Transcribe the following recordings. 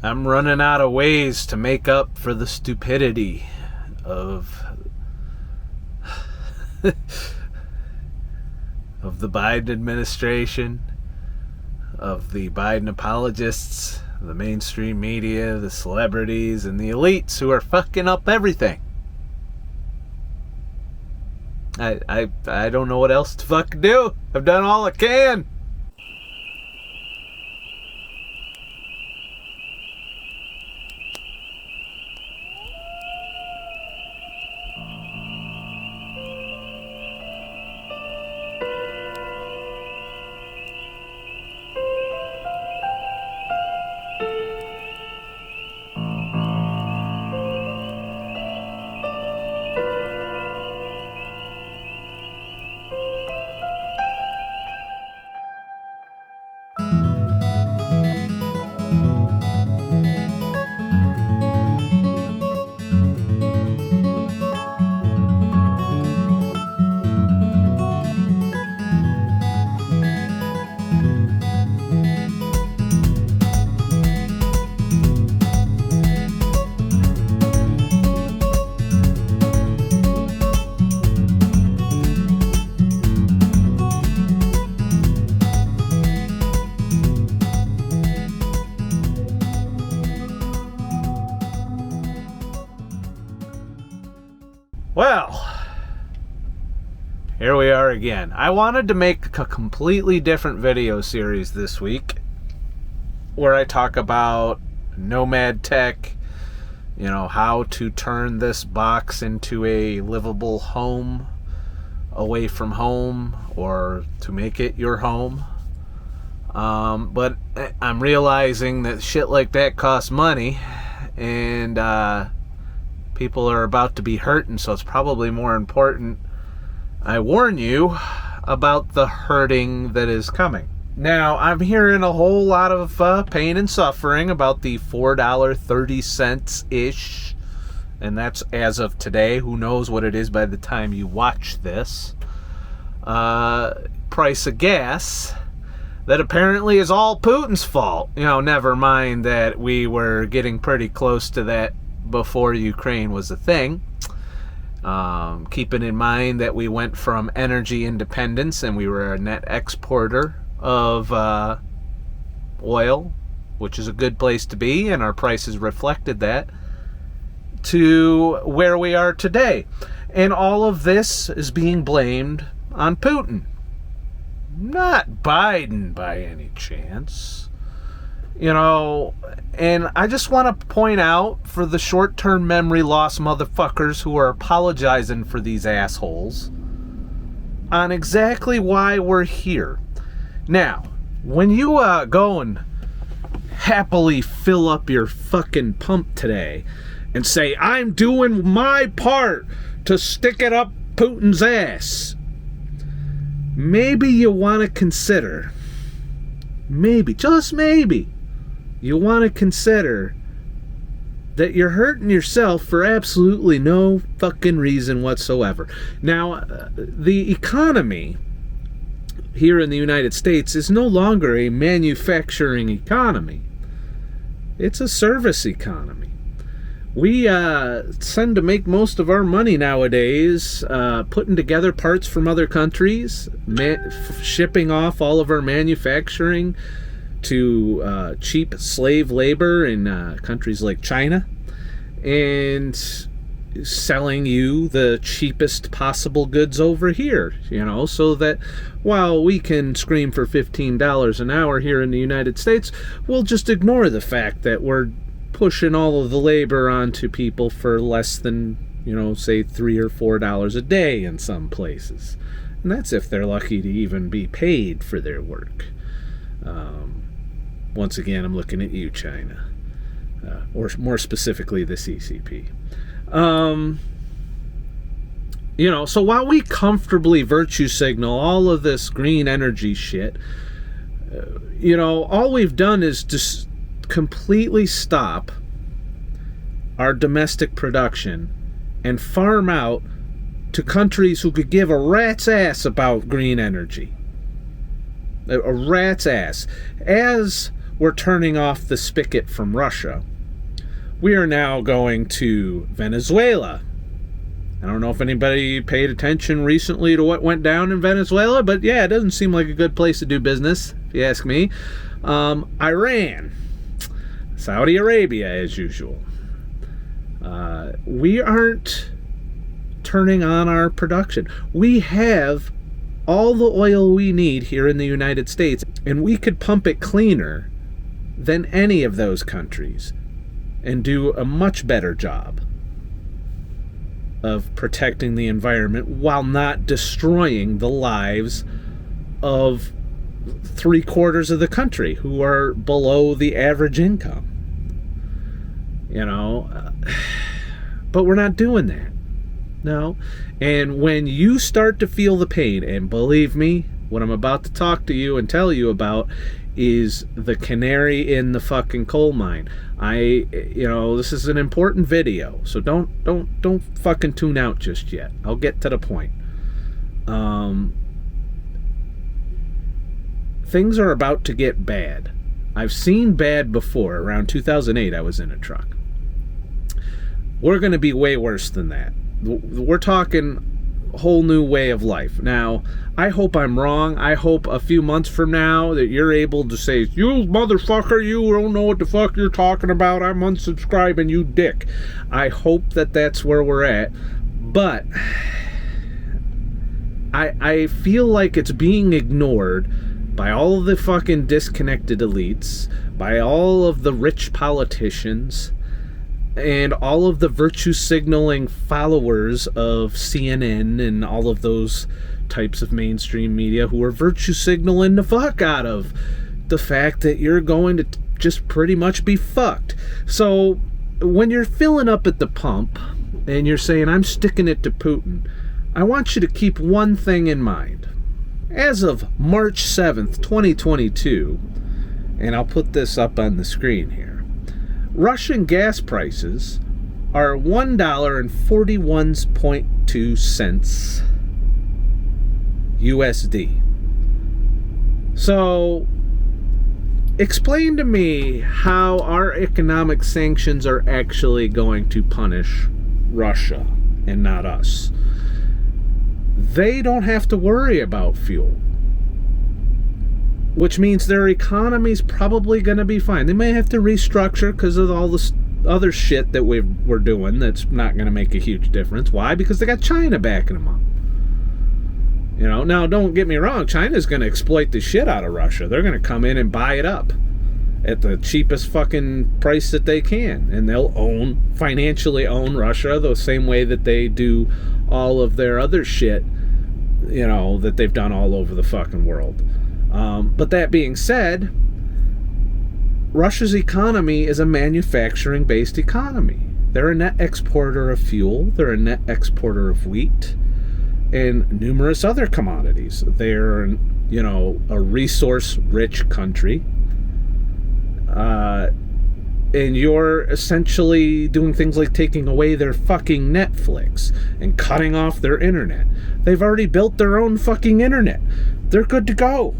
I'm running out of ways to make up for the stupidity of of the Biden administration, of the Biden apologists, the mainstream media, the celebrities, and the elites who are fucking up everything. I don't know what else to fucking do. I've done all I can. Well, here we are again. I wanted to make a completely different video series this week where I talk about nomad tech, you know, how to turn this box into a livable home away from home or to make it your home. But I'm realizing that shit like that costs money, and people are about to be hurting, so it's probably more important I warn you about the hurting that is coming. Now, I'm hearing a whole lot of pain and suffering about the $4.30-ish, and that's as of today. Who knows what it is by the time you watch this. Price of gas that apparently is all Putin's fault. You know, never mind that we were getting pretty close to that before Ukraine was a thing. Keeping in mind that we went from energy independence and we were a net exporter of oil, which is a good place to be, and our prices reflected that, to where we are today. And all of this is being blamed on Putin. Not Biden by any chance. You know, and I just want to point out for the short-term memory loss motherfuckers who are apologizing for these assholes on exactly why we're here. Now, when you go and happily fill up your fucking pump today and say, I'm doing my part to stick it up Putin's ass, maybe you want to consider, maybe, just maybe, you want to consider that you're hurting yourself for absolutely no fucking reason whatsoever. Now, the economy here in the United States is no longer a manufacturing economy. It's a service economy. We tend to make most of our money nowadays putting together parts from other countries, shipping off all of our manufacturing to cheap slave labor in countries like China, and selling you the cheapest possible goods over here, you know, so that while we can scream for $15 an hour here in the United States, we'll just ignore the fact that we're pushing all of the labor onto people for less than, you know, say $3 or $4 a day in some places. And that's if they're lucky to even be paid for their work. Once again, I'm looking at you, China, or more specifically, the CCP. You know, so while we comfortably virtue signal all of this green energy shit, you know, all we've done is just completely stop our domestic production and farm out to countries who could give a rat's ass about green energy. A rat's ass. As we're turning off the spigot from Russia. We are now going to Venezuela. I don't know if anybody paid attention recently to what went down in Venezuela, but yeah, it doesn't seem like a good place to do business, if you ask me. Iran, Saudi Arabia, as usual. We aren't turning on our production. We have all the oil we need here in the United States, and we could pump it cleaner than any of those countries and do a much better job of protecting the environment while not destroying the lives of 3/4 of the country who are below the average income. But we're not doing that. No. And when you start to feel the pain, and believe me, what I'm about to talk to you and tell you about is the canary in the fucking coal mine. This is an important video, so don't fucking tune out just yet. I'll get to the point. Things are about to get bad. I've seen bad before. Around 2008, I was in a truck. We're going to be way worse than that. We're talking a whole new way of life. Now, I hope I'm wrong. I hope a few months from now that you're able to say, you motherfucker, you don't know what the fuck you're talking about. I'm unsubscribing, you dick. I hope that that's where we're at. But I feel like it's being ignored by all of the fucking disconnected elites, by all of the rich politicians, and all of the virtue signaling followers of CNN and all of those types of mainstream media who are virtue signaling the fuck out of the fact that you're going to just pretty much be fucked. So when you're filling up at the pump and you're saying, I'm sticking it to Putin, I want you to keep one thing in mind. As of March 7th, 2022, and I'll put this up on the screen here, Russian gas prices are $1.41.2 USD. So, explain to me how our economic sanctions are actually going to punish Russia and not us. They don't have to worry about fuel, which means their economy's probably going to be fine. They may have to restructure because of all this other shit that we're doing that's not going to make a huge difference. Why? Because they got China backing them up. Now don't get me wrong, China's going to exploit the shit out of Russia. They're going to come in and buy it up at the cheapest fucking price that they can. And they'll financially own Russia the same way that they do all of their other shit, that they've done all over the fucking world. But that being said, Russia's economy is a manufacturing-based economy. They're a net exporter of fuel. They're a net exporter of wheat and numerous other commodities. They're, a resource-rich country. And you're essentially doing things like taking away their fucking Netflix and cutting off their internet. They've already built their own fucking internet. They're good to go.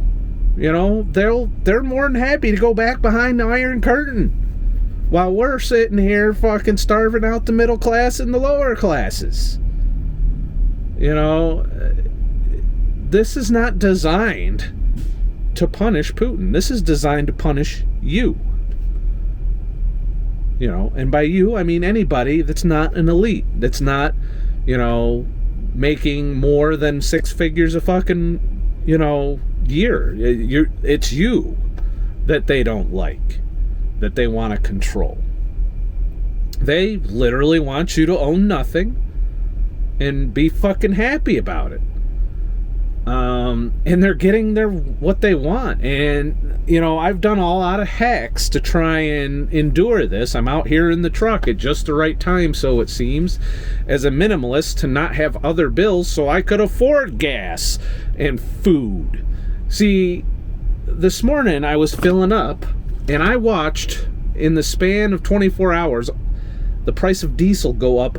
They're more than happy to go back behind the Iron Curtain while we're sitting here fucking starving out the middle class and the lower classes. This is not designed to punish Putin. This is designed to punish you. And by you, I mean anybody that's not an elite, that's not, making more than 6 figures a fucking, year. It's you that they don't like, that they want to control. They literally want you to own nothing and be fucking happy about it. And they're getting what they want. And, I've done a lot of hacks to try and endure this. I'm out here in the truck at just the right time, so it seems, as a minimalist, to not have other bills so I could afford gas and food. See, this morning I was filling up, and I watched, in the span of 24 hours, the price of diesel go up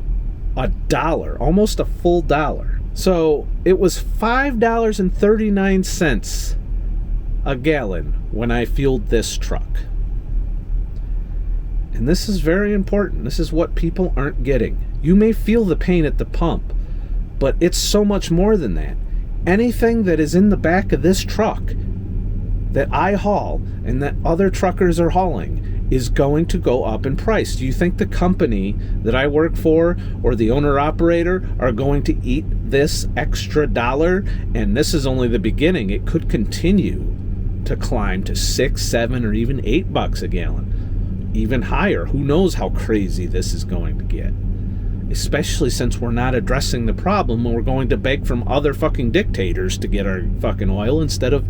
$1, almost a full $1. So it was $5.39 a gallon when I fueled this truck. And this is very important. This is what people aren't getting. You may feel the pain at the pump, but it's so much more than that. Anything that is in the back of this truck that I haul and that other truckers are hauling is going to go up in price. Do you think the company that I work for or the owner-operator are going to eat this extra dollar? And this is only the beginning. It could continue to climb to $6, $7, or even $8 a gallon. Even higher. Who knows how crazy this is going to get? Especially since we're not addressing the problem and we're going to beg from other fucking dictators to get our fucking oil instead of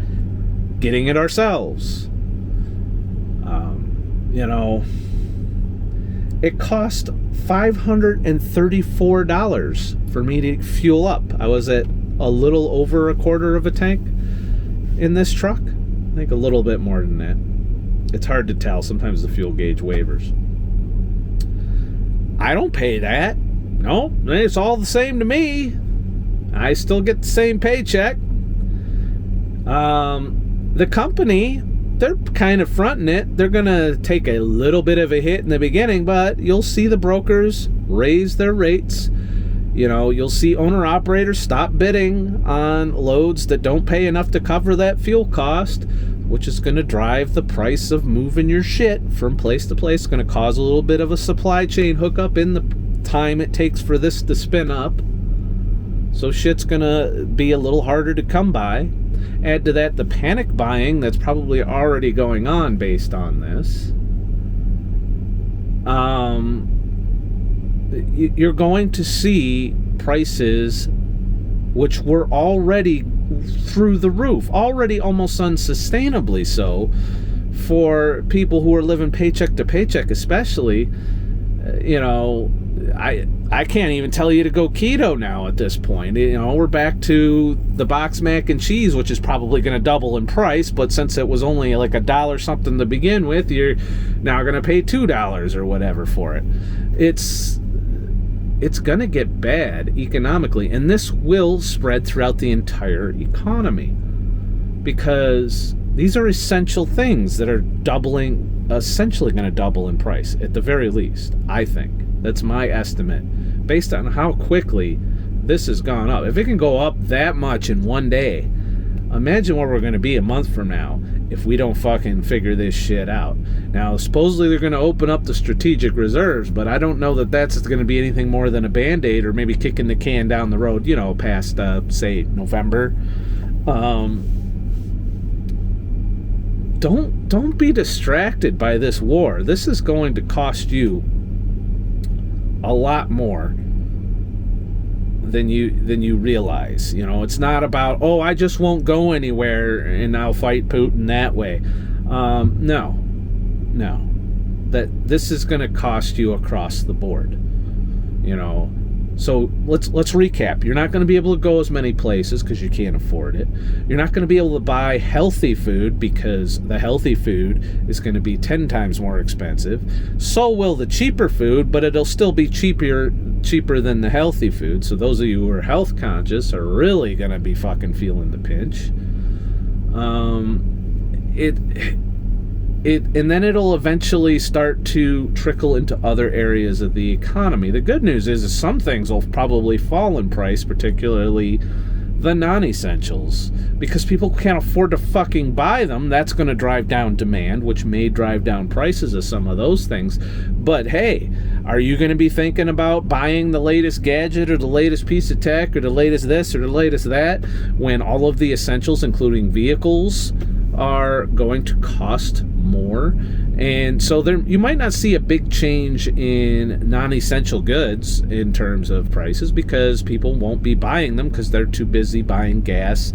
getting it ourselves. It cost $534 for me to fuel up. I was at a little over a quarter of a tank in this truck. I think a little bit more than that. It's hard to tell. Sometimes the fuel gauge wavers. I don't pay that. No, it's all the same to me. I still get the same paycheck. The company, they're kind of fronting it. They're going to take a little bit of a hit in the beginning, but you'll see the brokers raise their rates. You'll see owner-operators stop bidding on loads that don't pay enough to cover that fuel cost, which is going to drive the price of moving your shit from place to place. It's going to cause a little bit of a supply chain hookup in the time it takes for this to spin up. So shit's going to be a little harder to come by. Add to that the panic buying that's probably already going on based on this. You're going to see prices which were already through the roof, already almost unsustainably so for people who are living paycheck to paycheck, especially. I can't even tell you to go keto now at this point. We're back to the box mac and cheese, which is probably going to double in price, but since it was only like $1 something to begin with, you're now going to pay $2 or whatever for it. It's going to get bad economically, and this will spread throughout the entire economy because these are essential things that are essentially going to double in price at the very least, I think. That's my estimate based on how quickly this has gone up. If it can go up that much in one day, imagine where we're going to be a month from now if we don't fucking figure this shit out. Now, supposedly they're going to open up the strategic reserves, but I don't know that that's going to be anything more than a Band-Aid or maybe kicking the can down the road, past, say, November. Don't be distracted by this war. This is going to cost you a lot more than you realize. It's not about, I just won't go anywhere and I'll fight Putin that way. No. That this is going to cost you across the board. So let's recap. You're not going to be able to go as many places because you can't afford it. You're not going to be able to buy healthy food because the healthy food is going to be 10 times more expensive. So will the cheaper food, but it'll still be cheaper than the healthy food. So those of you who are health conscious are really going to be fucking feeling the pinch. And then it'll eventually start to trickle into other areas of the economy. The good news is some things will probably fall in price, particularly the non-essentials, because people can't afford to fucking buy them. That's going to drive down demand, which may drive down prices of some of those things. But hey, are you going to be thinking about buying the latest gadget or the latest piece of tech or the latest this or the latest that when all of the essentials, including vehicles, are going to cost more? And so you might not see a big change in non-essential goods in terms of prices because people won't be buying them because they're too busy buying gas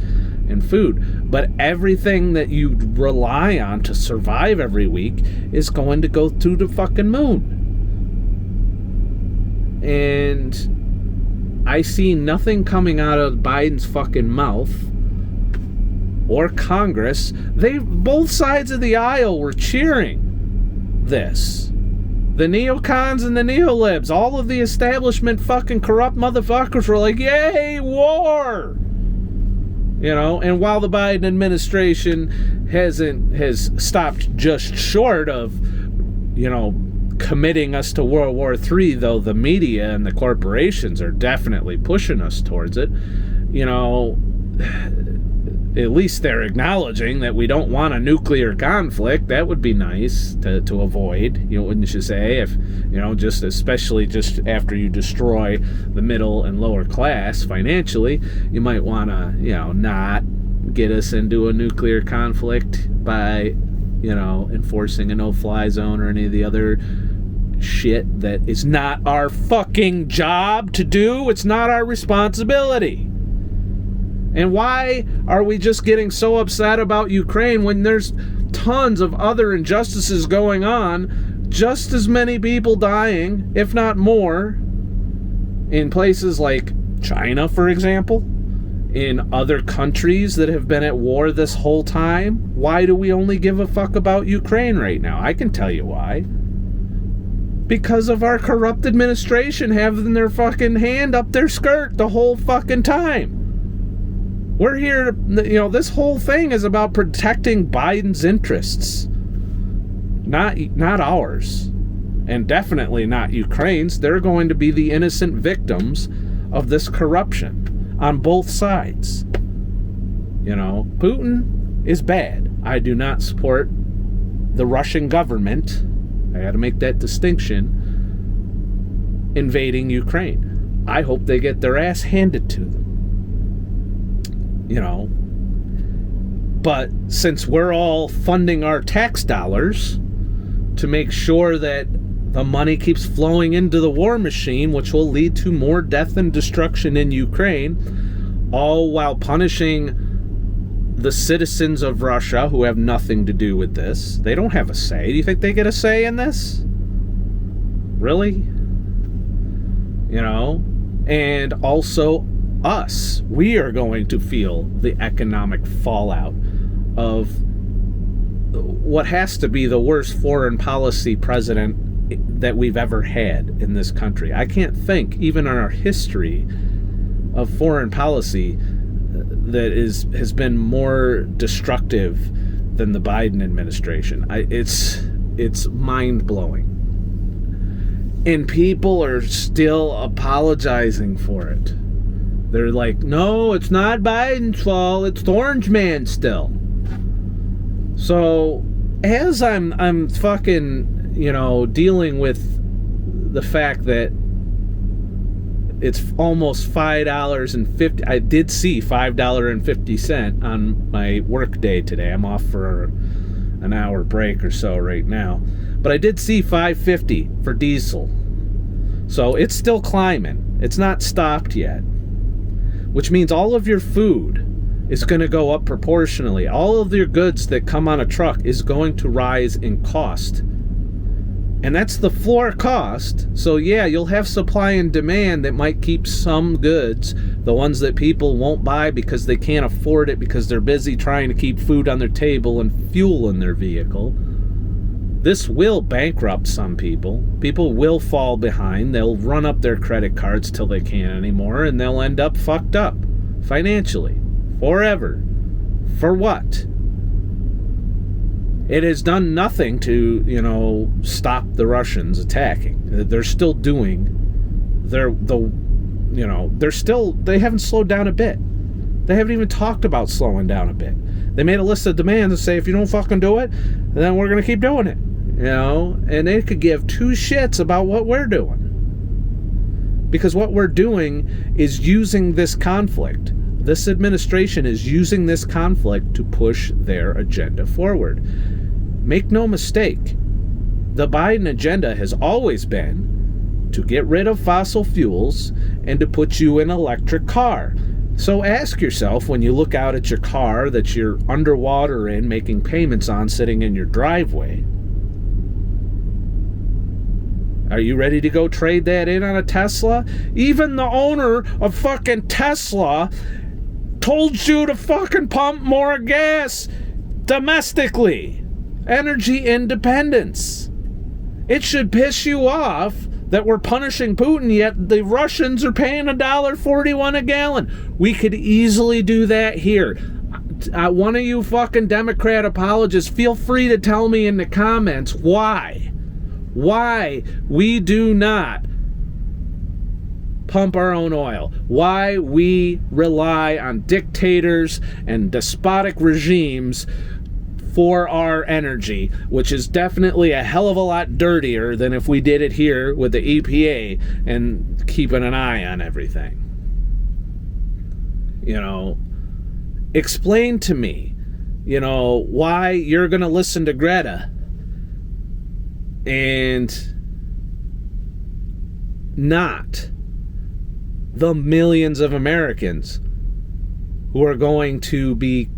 and food. But everything that you rely on to survive every week is going to go through the fucking moon. And I see nothing coming out of Biden's fucking mouth or Congress. Both sides of the aisle were cheering this. The neocons and the neolibs, all of the establishment fucking corrupt motherfuckers were like, yay, war! And while the Biden administration has stopped just short of, committing us to World War III, though the media and the corporations are definitely pushing us towards it, at least they're acknowledging that we don't want a nuclear conflict. That would be nice to avoid, wouldn't you say? If, especially just after you destroy the middle and lower class financially, you might want to, not get us into a nuclear conflict by, enforcing a no-fly zone or any of the other shit that is not our fucking job to do. It's not our responsibility. And why are we just getting so upset about Ukraine when there's tons of other injustices going on, just as many people dying, if not more, in places like China, for example, in other countries that have been at war this whole time? Why do we only give a fuck about Ukraine right now? I can tell you why. Because of our corrupt administration having their fucking hand up their skirt the whole fucking time. We're here to, this whole thing is about protecting Biden's interests, not ours, and definitely not Ukraine's. They're going to be the innocent victims of this corruption on both sides. Putin is bad. I do not support the Russian government. I got to make that distinction. Invading Ukraine. I hope they get their ass handed to them. But since we're all funding our tax dollars to make sure that the money keeps flowing into the war machine, which will lead to more death and destruction in Ukraine, all while punishing the citizens of Russia who have nothing to do with this. They don't have a say. Do you think they get a say in this? Really? And also us. We are going to feel the economic fallout of what has to be the worst foreign policy president that we've ever had in this country. I can't think, even in our history of foreign policy, that has been more destructive than the Biden administration. It's mind-blowing. And people are still apologizing for it. They're like, no, it's not Biden's fault. It's the Orange Man still. So, as I'm fucking, dealing with the fact that it's almost $5.50. I did see $5.50 on my work day today. I'm off for an hour break or so right now. But I did see $5.50 for diesel. So it's still climbing. It's not stopped yet. Which means all of your food is going to go up proportionally. All of your goods that come on a truck is going to rise in cost. And that's the floor cost. So yeah, you'll have supply and demand that might keep some goods, the ones that people won't buy because they can't afford it because they're busy trying to keep food on their table and fuel in their vehicle. This will bankrupt some people. People will fall behind. They'll run up their credit cards till they can't anymore, and they'll end up fucked up financially forever. For what? It has done nothing to, stop the Russians attacking. They're still doing they haven't slowed down a bit. They haven't even talked about slowing down a bit. They made a list of demands and say, if you don't fucking do it, then we're going to keep doing it. And they could give two shits about what we're doing. Because what we're doing is using this conflict. This administration is using this conflict to push their agenda forward. Make no mistake, the Biden agenda has always been to get rid of fossil fuels and to put you in an electric car. So ask yourself, when you look out at your car that you're underwater in, making payments on, sitting in your driveway, are you ready to go trade that in on a Tesla? Even the owner of fucking Tesla told you to fucking pump more gas domestically. Energy independence. It should piss you off that we're punishing Putin, yet the Russians are paying $1.41 a gallon. We could easily do that here. One of you fucking Democrat apologists, feel free to tell me in the comments why we do not pump our own oil, why we rely on dictators and despotic regimes for our energy, which is definitely a hell of a lot dirtier than if we did it here with the EPA and keeping an eye on everything. You know, explain to me, you know, why you're going to listen to Greta and not the millions of Americans who are going to be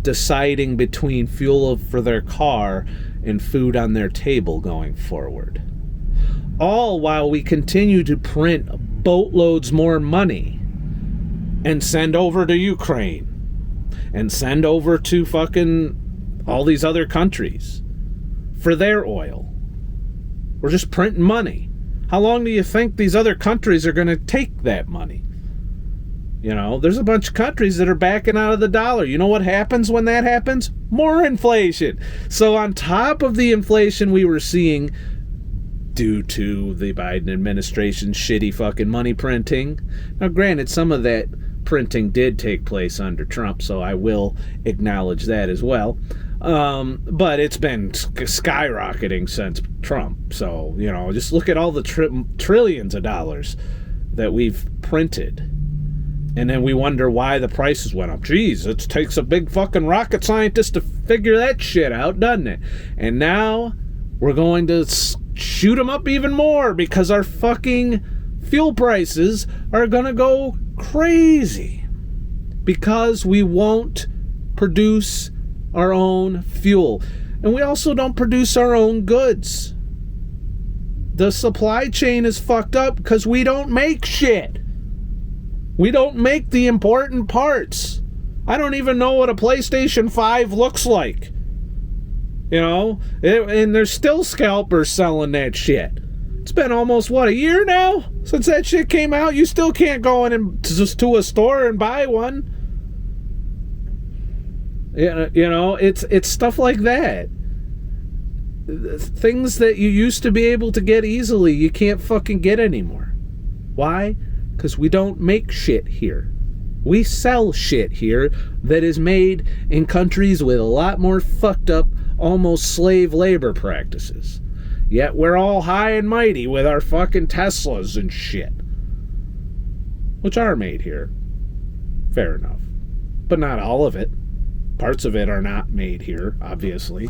deciding between fuel for their car and food on their table going forward. All while we continue to print boatloads more money and send over to Ukraine and send over to fucking all these other countries for their oil. We're just printing money. How long do you think these other countries are going to take that money? You know, there's a bunch of countries that are backing out of the dollar. You know what happens when that happens? More inflation. So on top of the inflation we were seeing due to the Biden administration's shitty fucking money printing. Now, granted, some of that printing did take place under Trump, so I will acknowledge that as well. But it's been skyrocketing since Trump. So, you know, just look at all the trillions of dollars that we've printed. And then we wonder why the prices went up. Geez, it takes a big fucking rocket scientist to figure that shit out, doesn't it? And now we're going to shoot them up even more because our fucking fuel prices are going to go crazy because we won't produce our own fuel. And we also don't produce our own goods. The supply chain is fucked up because we don't make shit. We don't make the important parts. I don't even know what a PlayStation 5 looks like. You know? And there's still scalpers selling that shit. It's been almost, a year now? Since that shit came out? You still can't go in just to a store and buy one. You know, it's stuff like that. Things that you used to be able to get easily, you can't fucking get anymore. Why? Because we don't make shit here. We sell shit here that is made in countries with a lot more fucked up, almost slave labor practices. Yet we're all high and mighty with our fucking Teslas and shit. Which are made here. Fair enough. But not all of it. Parts of it are not made here, obviously.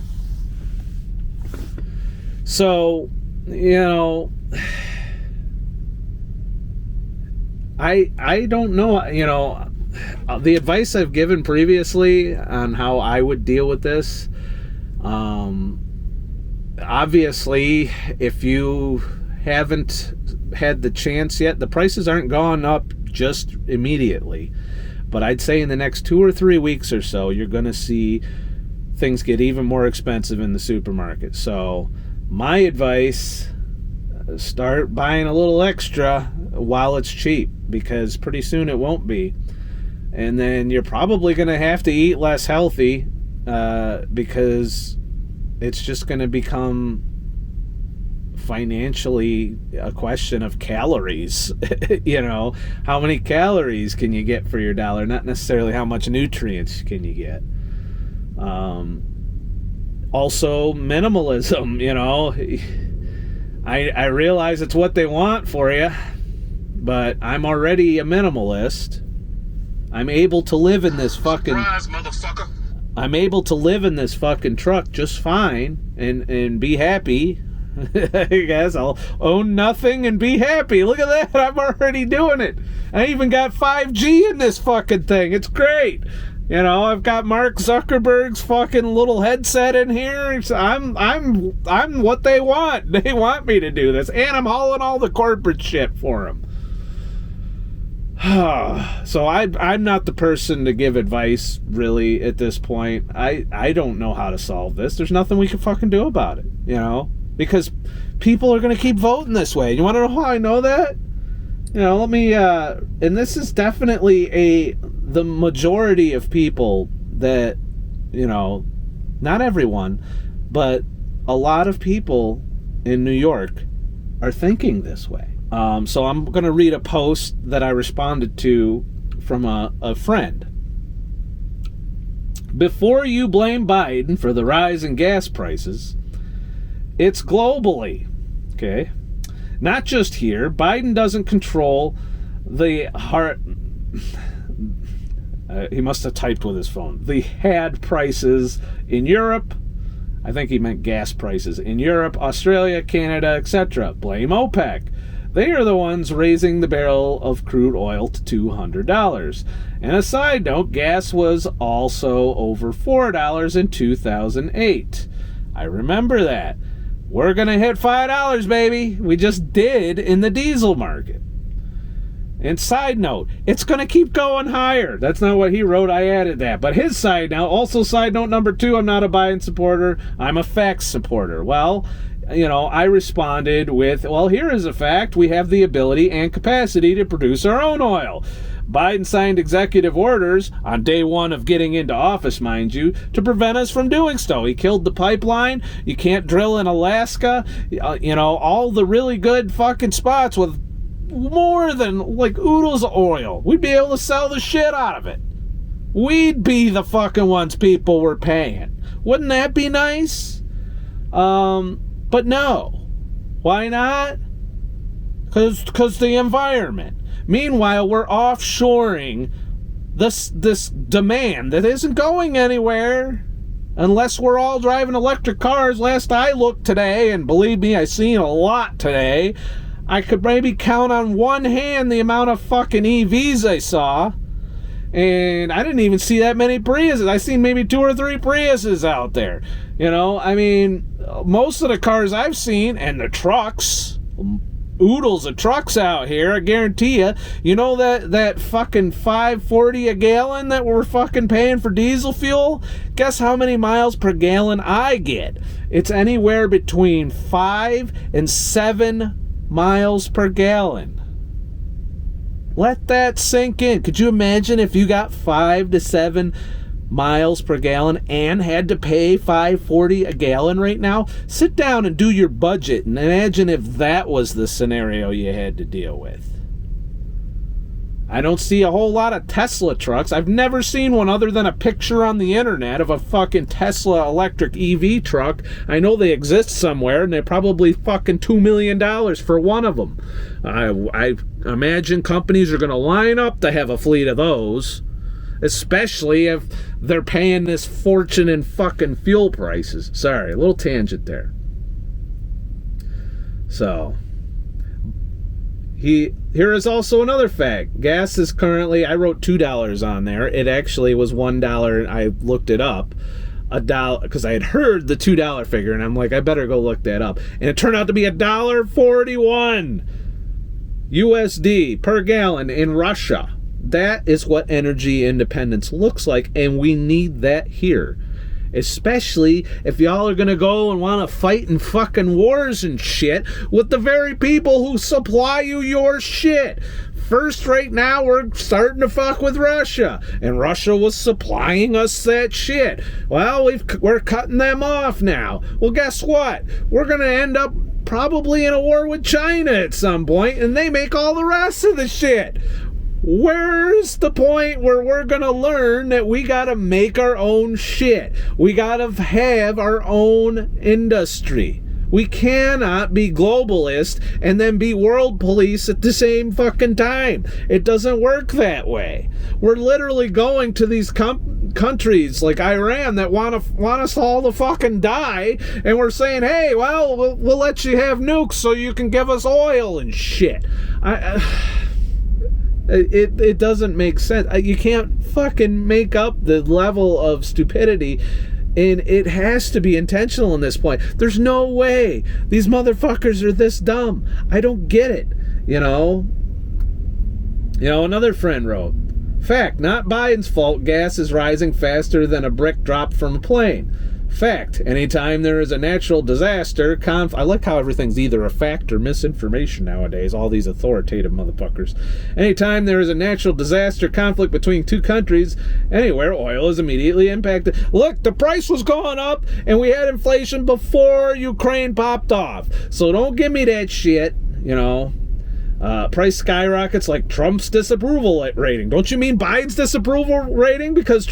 So, you know, I don't know, you know, the advice I've given previously on how I would deal with this, obviously, if you haven't had the chance yet, the prices aren't gone up just immediately. But I'd say in the next 2 or 3 weeks or so, you're going to see things get even more expensive in the supermarket. So my advice, start buying a little extra while it's cheap, because pretty soon it won't be. And then you're probably going to have to eat less healthy because it's just going to become financially a question of calories. You know, how many calories can you get for your dollar, not necessarily how much nutrients can you get. Also minimalism, you know, I realize it's what they want for you, but I'm already a minimalist. I'm able to live in this fucking Surprise, motherfucker. I'm able to live in this fucking truck just fine and be happy. I guess I'll own nothing and be happy. Look at that. I'm already doing it. I even got 5G in this fucking thing. It's great. You know, I've got Mark Zuckerberg's fucking little headset in here. I'm what they want. They want me to do this. And I'm hauling all the corporate shit for them. So I'm not the person to give advice, really, at this point. I don't know how to solve this. There's nothing we can fucking do about it, you know? because people are going to keep voting this way. You want to know how I know that? Let me, and this is definitely the majority of people that, not everyone, but a lot of people in New York are thinking this way. So I'm going to read a post that I responded to from a friend. Before you blame Biden for the rise in gas prices, it's globally, okay? Not just here. Biden doesn't control the he must have typed with his phone. The had prices in Europe. I think he meant gas prices in Europe, Australia, Canada, etc. Blame OPEC. They are the ones raising the barrel of crude oil to $200. And a side note, gas was also over $4 in 2008. I remember that. We're going to hit $5, baby. We just did in the diesel market. And side note, it's going to keep going higher. That's not what he wrote. I added that. But his side note, also side note number 2, I'm not a Biden supporter. I'm a facts supporter. Well, I responded with, well, here is a fact. We have the ability and capacity to produce our own oil. Biden signed executive orders on day 1 of getting into office, mind you, to prevent us from doing so. He killed the pipeline. You can't drill in Alaska. All the really good fucking spots with more than like oodles of oil. We'd be able to sell the shit out of it. We'd be the fucking ones people were paying. Wouldn't that be nice? But no. Why not? Because the environment. Meanwhile, we're offshoring this demand that isn't going anywhere unless we're all driving electric cars. Last I looked today, and believe me, I've seen a lot today, I could maybe count on one hand the amount of fucking EVs I saw. And I didn't even see that many Priuses. I seen maybe 2 or 3 Priuses out there. Most of the cars I've seen, and the trucks, oodles of trucks out here, I guarantee you. That fucking $5.40 a gallon that we're fucking paying for diesel fuel? Guess how many miles per gallon I get? It's anywhere between 5 and 7 miles per gallon. Let that sink in. Could you imagine if you got 5 to 7 miles per gallon and had to pay $5.40 a gallon right now? Sit down and do your budget and imagine if that was the scenario you had to deal with. I don't see a whole lot of Tesla trucks. I've never seen one other than a picture on the internet of a fucking Tesla electric EV truck. I know they exist somewhere, and they're probably fucking $2 million for one of them. I imagine companies are going to line up to have a fleet of those, especially if they're paying this fortune in fucking fuel prices. Sorry, a little tangent there. So, here is also another fact. Gas is currently, I wrote $2 on there. It actually was $1. I looked it up. $1, because I had heard the $2 figure, and I'm like, I better go look that up. And it turned out to be $1.41 USD per gallon in Russia. That is what energy independence looks like, and we need that here. Especially if y'all are gonna go and want to fight in fucking wars and shit with the very people who supply you your shit. First, right now, we're starting to fuck with Russia, and Russia was supplying us that shit. Well, we're cutting them off now. Well, guess what? We're gonna end up probably in a war with China at some point, and they make all the rest of the shit. Where's the point where we're gonna learn that we gotta make our own shit? We gotta have our own industry. We cannot be globalist and then be world police at the same fucking time. It doesn't work that way. We're literally going to these countries like Iran that want us all to fucking die, and we're saying, hey, well, we'll let you have nukes so you can give us oil and shit. It doesn't make sense. You can't fucking make up the level of stupidity, and it has to be intentional in this point. There's no way these motherfuckers are this dumb. I don't get it. Another friend wrote, fact, not Biden's fault gas is rising faster than a brick dropped from a plane. Fact. Anytime there is a natural disaster, I like how everything's either a fact or misinformation nowadays, all these authoritative motherfuckers. Anytime there is a natural disaster, conflict between two countries, anywhere, oil is immediately impacted. Look, the price was going up, and we had inflation before Ukraine popped off. So don't give me that shit, you know. Price skyrockets like Trump's disapproval rating. Don't you mean Biden's disapproval rating? Because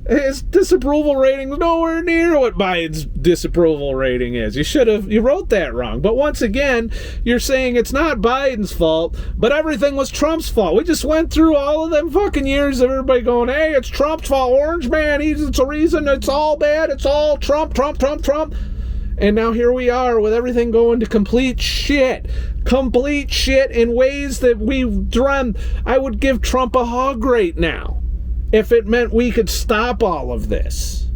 his disapproval rating is nowhere near what Biden's disapproval rating is. You wrote that wrong. But once again, you're saying it's not Biden's fault, but everything was Trump's fault. We just went through all of them fucking years of everybody going, hey, it's Trump's fault. Orange man, it's a reason. It's all bad. It's all Trump. And now here we are with everything going to complete shit in ways that we've dreamt. I would give Trump a hug right now if it meant we could stop all of this.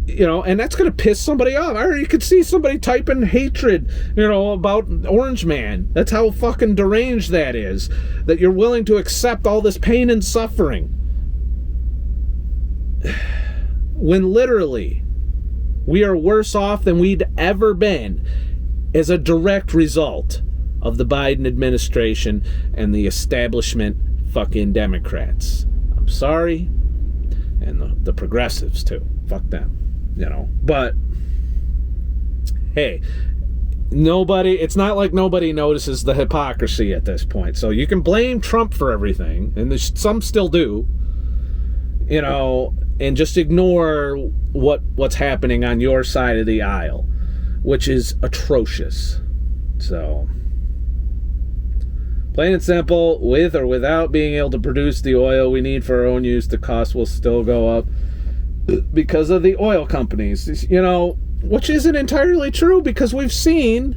You know, and that's going to piss somebody off. I already could see somebody typing hatred, you know, about Orange Man. That's how fucking deranged that is, that you're willing to accept all this pain and suffering. When literally, we are worse off than we'd ever been as a direct result of the Biden administration and the establishment fucking Democrats. I'm sorry. And the progressives, too. Fuck them. You know. But, hey, it's not like nobody notices the hypocrisy at this point. So you can blame Trump for everything, and some still do, you know, and just ignore what's happening on your side of the aisle, which is atrocious. So, plain and simple, with or without being able to produce the oil we need for our own use, the cost will still go up because of the oil companies, you know, which isn't entirely true, because we've seen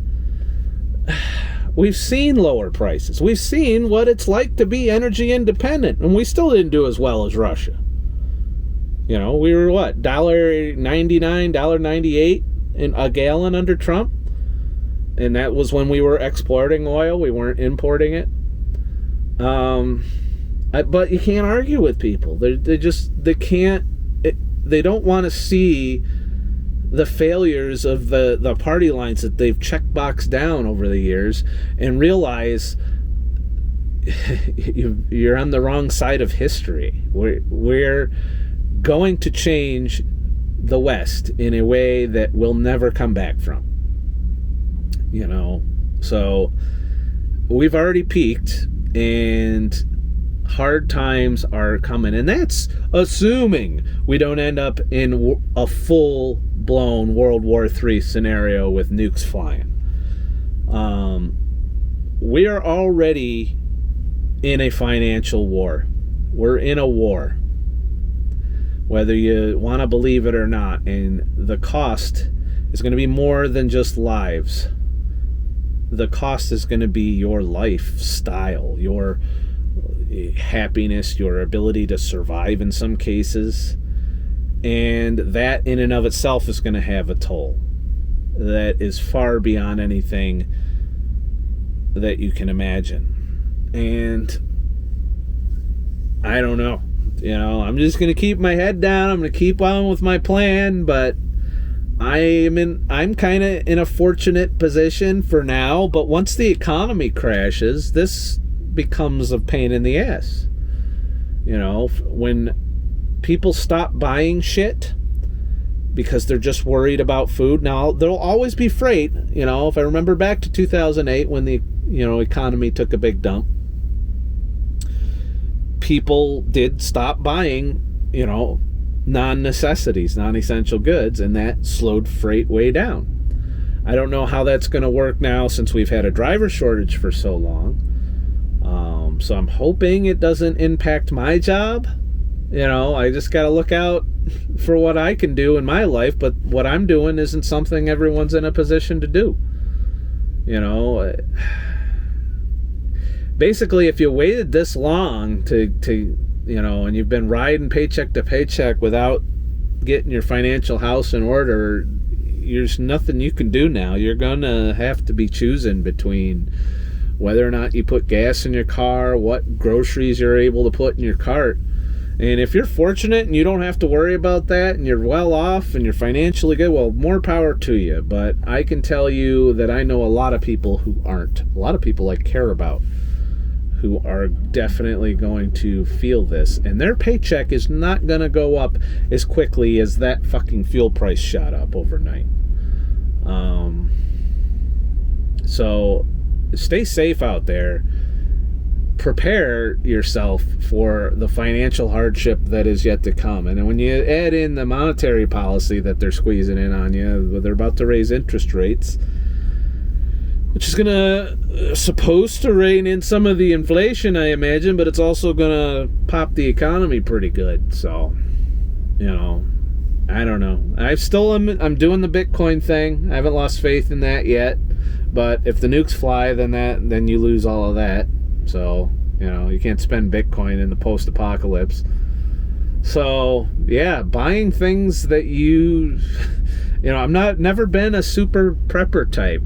lower prices. We've seen what it's like to be energy independent, and we still didn't do as well as Russia. You know, we were what, $1.99, $1.98 in a gallon under Trump? And that was when we were exporting oil. We weren't importing it. But you can't argue with people. They don't want to see the failures of the party lines that they've checkboxed down over the years and realize you're on the wrong side of history. We're going to change the West in a way that we'll never come back from. You know, so we've already peaked and hard times are coming, and that's assuming we don't end up in a full-blown World War III scenario with nukes flying. We are already in a financial war. We're in a war, whether you want to believe it or not, and the cost is going to be more than just lives. The cost is going to be your lifestyle, your happiness, your ability to survive in some cases. And that in and of itself is going to have a toll that is far beyond anything that you can imagine. And I don't know. You know, I'm just going to keep my head down. I'm going to keep on with my plan, but I'm kind of in a fortunate position for now, but once the economy crashes, this becomes a pain in the ass. You know, when people stop buying shit because they're just worried about food. Now, there'll always be freight. You know, if I remember back to 2008 when the, you know, economy took a big dump, people did stop buying, you know, non-necessities, non-essential goods, and that slowed freight way down. I don't know how that's going to work now since we've had a driver shortage for so long. So I'm hoping it doesn't impact my job. You know, I just got to look out for what I can do in my life, but what I'm doing isn't something everyone's in a position to do. You know, basically, if you waited this long to you know, and you've been riding paycheck to paycheck without getting your financial house in order, there's nothing you can do now. You're going to have to be choosing between whether or not you put gas in your car, what groceries you're able to put in your cart. And if you're fortunate and you don't have to worry about that and you're well off and you're financially good, well, more power to you. But I can tell you that I know a lot of people who aren't. A lot of people I care about who are definitely going to feel this. And their paycheck is not going to go up as quickly as that fucking fuel price shot up overnight. So stay safe out there. Prepare yourself for the financial hardship that is yet to come. And when you add in the monetary policy that they're squeezing in on you, they're about to raise interest rates, which is supposed to rein in some of the inflation, I imagine, but it's also gonna pop the economy pretty good. So, I don't know. I'm doing the Bitcoin thing. I haven't lost faith in that yet. But if the nukes fly, then you lose all of that. So, you can't spend Bitcoin in the post-apocalypse. So, yeah, buying things that I'm never been a super prepper type,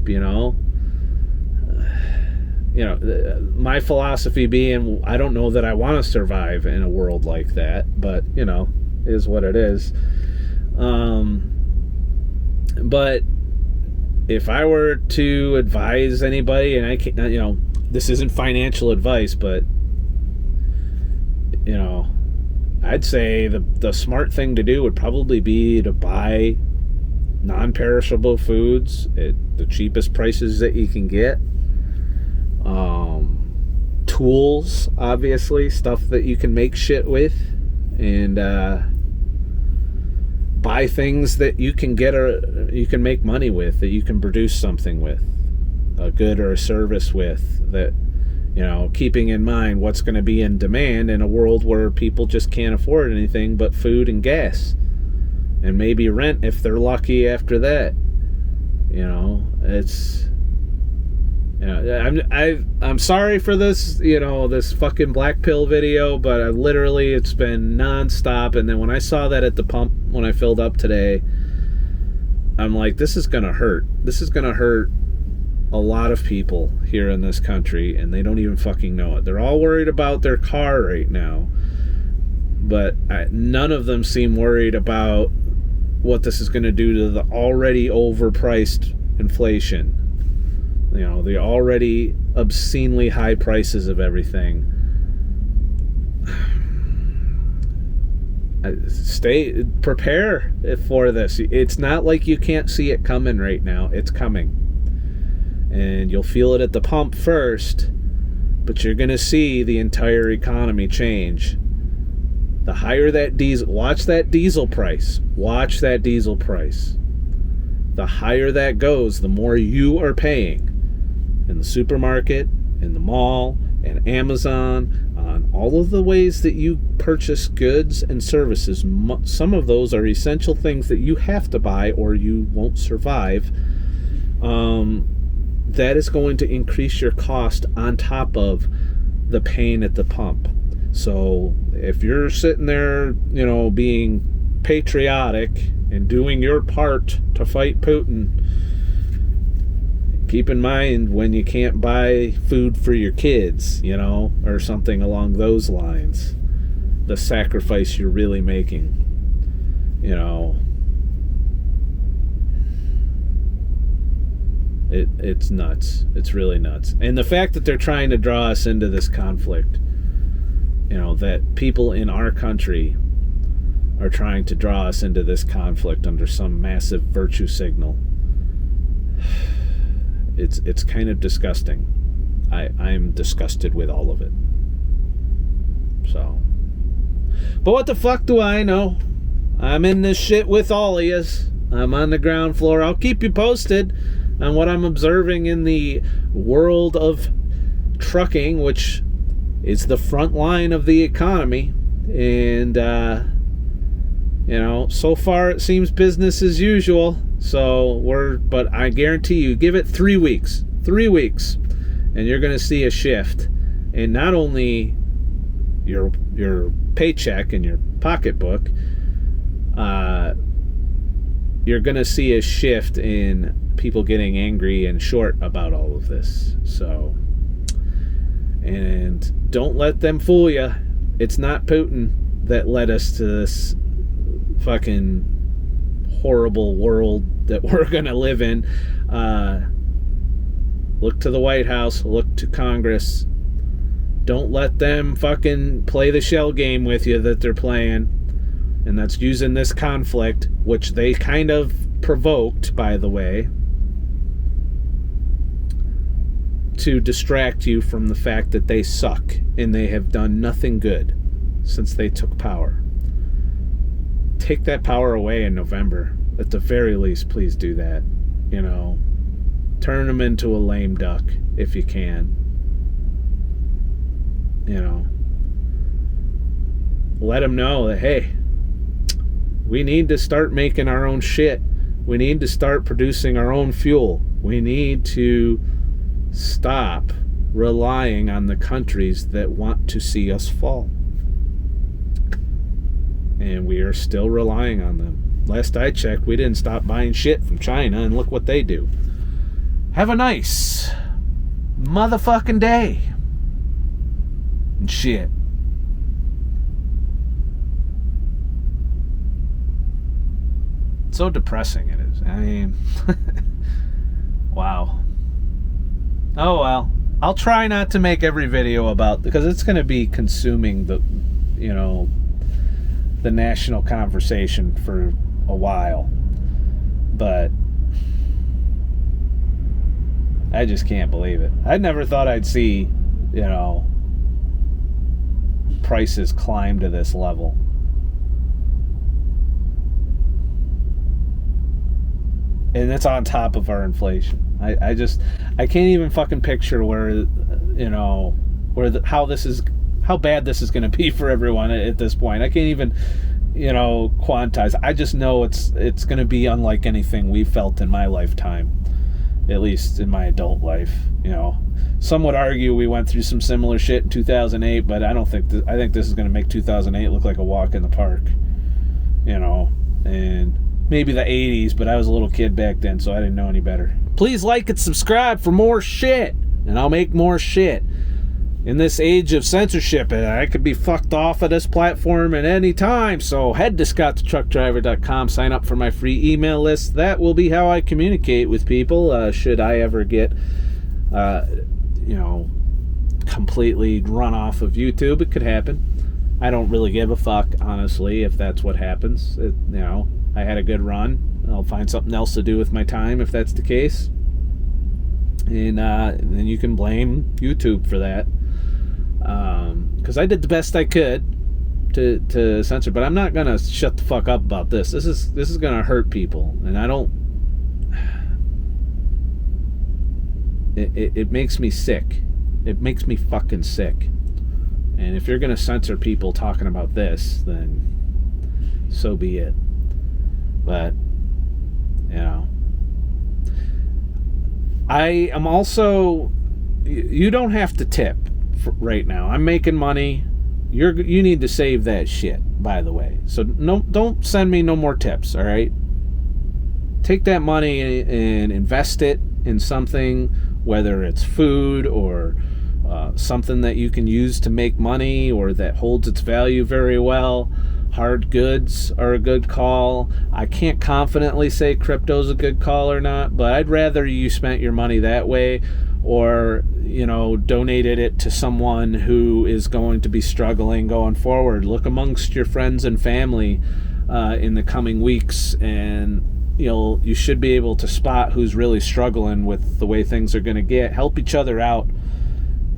my philosophy being, I don't know that I want to survive in a world like that, but, is what it is. But if I were to advise anybody, and I can't, this isn't financial advice, but I'd say the smart thing to do would probably be to buy non-perishable foods at the cheapest prices that you can get. Tools, obviously, stuff that you can make shit with, and buy things that you can you can make money with, that you can produce something with, a good or a service with, that, keeping in mind what's going to be in demand in a world where people just can't afford anything but food and gas, and maybe rent if they're lucky after that. It's, I'm sorry for this, this fucking black pill video, but it's been nonstop. And then when I saw that at the pump when I filled up today, I'm like, this is gonna hurt. This is gonna hurt a lot of people here in this country, and they don't even fucking know it. They're all worried about their car right now, but none of them seem worried about what this is going to do to the already overpriced inflation. The already obscenely high prices of everything. Prepare for this. It's not like you can't see it coming right now. It's coming. And you'll feel it at the pump first, but you're going to see the entire economy change. The higher that diesel, watch that diesel price. Watch that diesel price. The higher that goes, the more you are paying in the supermarket, in the mall, and Amazon, on all of the ways that you purchase goods and services. Some of those are essential things that you have to buy or you won't survive. That is going to increase your cost on top of the pain at the pump. So if you're sitting there, being patriotic and doing your part to fight Putin, keep in mind when you can't buy food for your kids, or something along those lines, the sacrifice you're really making, It's nuts. It's really nuts. And the fact that they're trying to draw us into this conflict, that people in our country are trying to draw us into this conflict under some massive virtue signal, it's kind of disgusting. I'm disgusted with all of it. So, but what the fuck do I know? I'm in this shit with all of yous. I'm on the ground floor. I'll keep you posted on what I'm observing in the world of trucking, which is the front line of the economy. And, so far it seems business as usual. But I guarantee you, give it 3 weeks, and you're going to see a shift in not only your paycheck and your pocketbook, you're going to see a shift in people getting angry and short about all of this. And don't let them fool you. It's not Putin. that led us to this fucking horrible world that we're gonna live in. Look to the White House, look to Congress. Don't let them fucking play the shell game with you that they're playing. And that's using this conflict, which they kind of provoked, by the way, to distract you from the fact that they suck and they have done nothing good since they took power. Take that power away in November. At the very least, please do that. You know, turn them into a lame duck if you can. You know, let them know that, hey, we need to start making our own shit. We need to start producing our own fuel. We need to stop relying on the countries that want to see us fall. And we are still relying on them. Last I checked, we didn't stop buying shit from China, and look what they do. Have a nice motherfucking day. And shit. So depressing it is. I mean, wow. Oh well. I'll try not to make every video about, because it's going to be consuming the, you know, the national conversation for a while. But I just can't believe it. I never thought I'd see, you know, prices climb to this level. And that's on top of our inflation. I can't even fucking picture where, you know, how bad this is going to be for everyone at this point. I can't even, you know, quantize. I just know it's going to be unlike anything we've felt in my lifetime, at least in my adult life. You know, some would argue we went through some similar shit in 2008, but I don't think I think this is going to make 2008 look like a walk in the park. You know, and maybe the 80s, but I was a little kid back then, so I didn't know any better. Please like and subscribe for more shit, and I'll make more shit. In this age of censorship, I could be fucked off of this platform at any time, so head to ScottTheTruckDriver.com, sign up for my free email list. That will be how I communicate with people, should I ever get, you know, completely run off of YouTube. It could happen. I don't really give a fuck, honestly, if that's what happens. You know, I had a good run. I'll find something else to do with my time if that's the case. And then you can blame YouTube for that. Because I did the best I could to censor, but I'm not going to shut the fuck up about this. This is going to hurt people. And I don't... It makes me sick. It makes me fucking sick. And if you're going to censor people talking about this, then so be it. But, you know, I am also, you don't have to tip right now. I'm making money. You need to save that shit, by the way. So don't send me no more tips, all right? Take that money and invest it in something, whether it's food or something that you can use to make money or that holds its value very well. Hard goods are a good call. I can't confidently say crypto's a good call or not, but I'd rather you spent your money that way, or, you know, donated it to someone who is going to be struggling going forward. Look amongst your friends and family in the coming weeks, and you should be able to spot who's really struggling with the way things are going to get. Help each other out,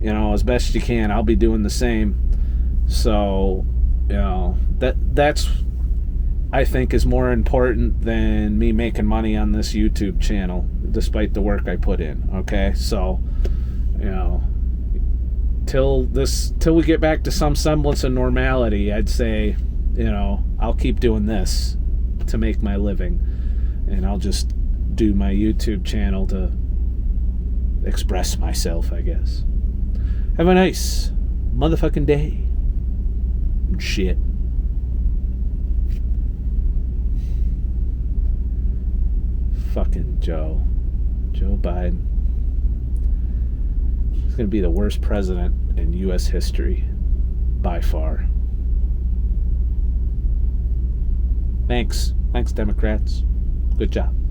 you know, as best you can. I'll be doing the same. So, you know, that's I think is more important than me making money on this YouTube channel, despite the work I put in. Okay, so, you know, till we get back to some semblance of normality, I'd say, you know, I'll keep doing this to make my living, and I'll just do my YouTube channel to express myself, I guess. Have a nice motherfucking day. Shit. Fucking Joe Biden. He's going to be the worst president in U.S. history by far. Thanks, Democrats. Good job.